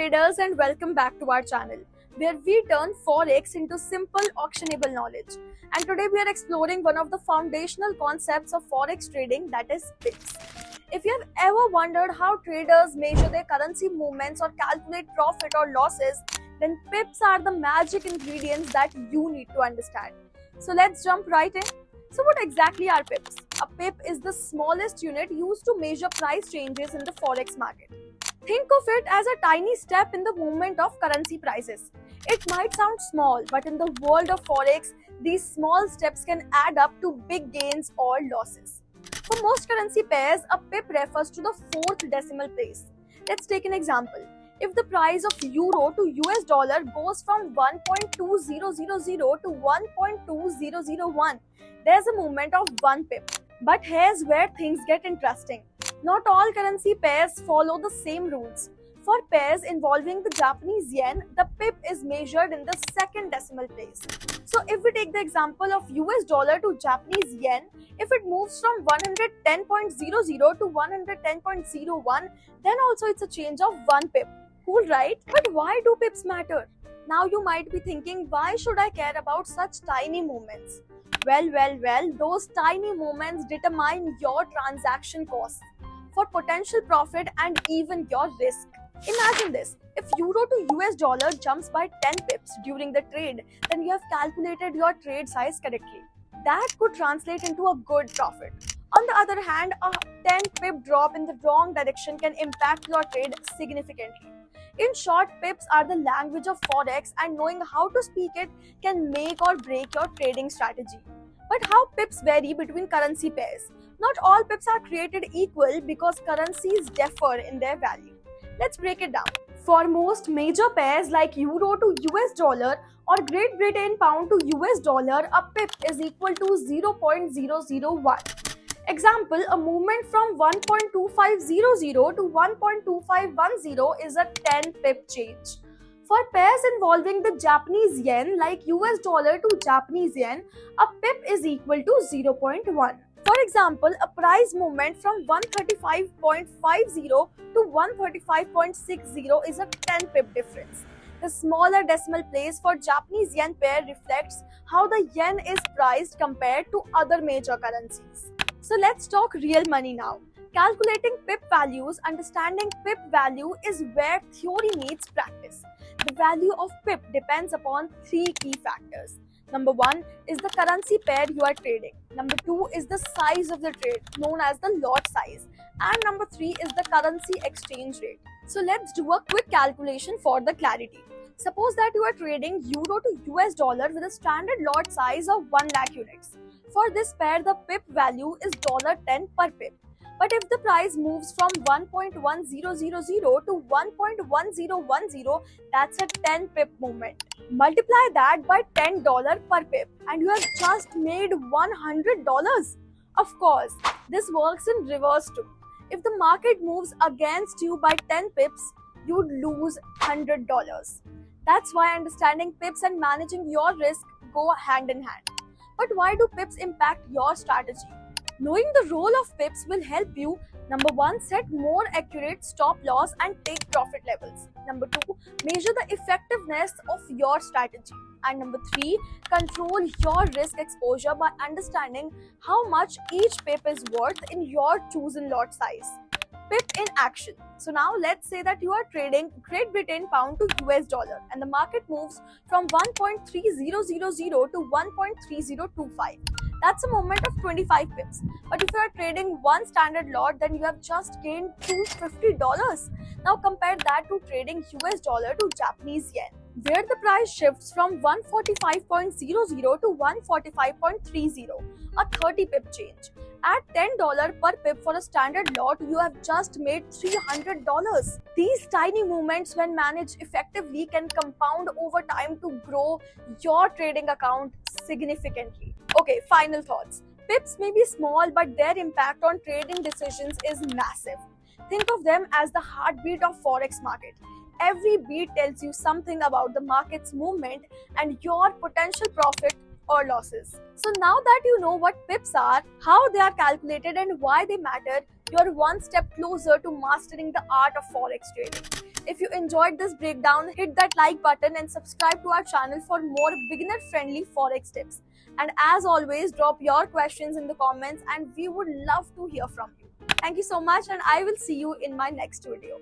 traders, and welcome back to our channel where we turn forex into simple auctionable knowledge. And today we are exploring one of the foundational concepts of forex trading, that is pips. If you have ever wondered how traders measure their currency movements or calculate profit or losses, then pips are the magic ingredients that you need to understand. So let's jump right in. So what exactly are pips? A pip is the smallest unit used to measure price changes in the forex market. Think of it as a tiny step in the movement of currency prices. It might sound small, but in the world of forex, these small steps can add up to big gains or losses. For most currency pairs, a pip refers to the fourth decimal place. Let's take an example. If the price of euro to US dollar goes from 1.2000 to 1.2001, there's a movement of 1 pip. But here's where things get interesting. Not all currency pairs follow the same rules. For pairs involving the Japanese yen, the pip is measured in the second decimal place. So if we take the example of US dollar to Japanese yen, if it moves from 110.00 to 110.01, then also it's a change of 1 pip. Cool, right? But why do pips matter? Now you might be thinking, why should I care about such tiny movements? Well, those tiny movements determine your transaction costs for potential profit and even your risk. Imagine this, if euro to US dollar jumps by 10 pips during the trade, then you have calculated your trade size correctly. That could translate into a good profit. On the other hand, a 10 pip drop in the wrong direction can impact your trade significantly. In short, pips are the language of forex, and knowing how to speak it can make or break your trading strategy. But how pips vary between currency pairs? Not all pips are created equal because currencies differ in their value. Let's break it down. For most major pairs like euro to US dollar or Great Britain pound to US dollar, a pip is equal to 0.001. Example, a movement from 1.2500 to 1.2510 is a 10 pip change. For pairs involving the Japanese yen like US dollar to Japanese yen, a pip is equal to 0.1. For example, a price movement from 135.50 to 135.60 is a 10 pip difference. The smaller decimal place for Japanese yen pair reflects how the yen is priced compared to other major currencies. So let's talk real money now. Calculating pip values, understanding pip value is where theory meets practice. The value of pip depends upon three key factors. Number 1 is the currency pair you are trading. Number 2 is the size of the trade, known as the lot size. And number 3 is the currency exchange rate. So let's do a quick calculation for the clarity. Suppose that you are trading euro to US dollar with a standard lot size of 1 lakh units. For this pair, the pip value is $10 per pip. But if the price moves from 1.1000 to 1.1010, that's a 10 pip movement. Multiply that by $10 per pip and you have just made $100. Of course, this works in reverse too. If the market moves against you by 10 pips, you'd lose $100. That's why understanding pips and managing your risk go hand in hand. But why do pips impact your strategy? Knowing the role of pips will help you, number 1, set more accurate stop loss and take profit levels. Number 2, measure the effectiveness of your strategy. And number 3, control your risk exposure by understanding how much each pip is worth in your chosen lot size. Pip in action. So now let's say that you are trading Great Britain pound to US dollar and the market moves from 1.3000 to 1.3025. That's a movement of 25 pips. But if you are trading one standard lot, then you have just gained $250. Now compare that to trading US dollar to Japanese yen, where the price shifts from 145.00 to 145.30, a 30 pip change. At $10 per pip for a standard lot, you have just made $300. These tiny movements, when managed effectively, can compound over time to grow your trading account significantly. Okay, final thoughts. Pips may be small, but their impact on trading decisions is massive. Think of them as the heartbeat of forex market. Every beat tells you something about the market's movement and your potential profit or losses. So now that you know what pips are, how they are calculated and why they matter, you are one step closer to mastering the art of forex trading. If you enjoyed this breakdown, hit that like button and subscribe to our channel for more beginner friendly forex tips. And as always, drop your questions in the comments and we would love to hear from you. Thank you so much and I will see you in my next video.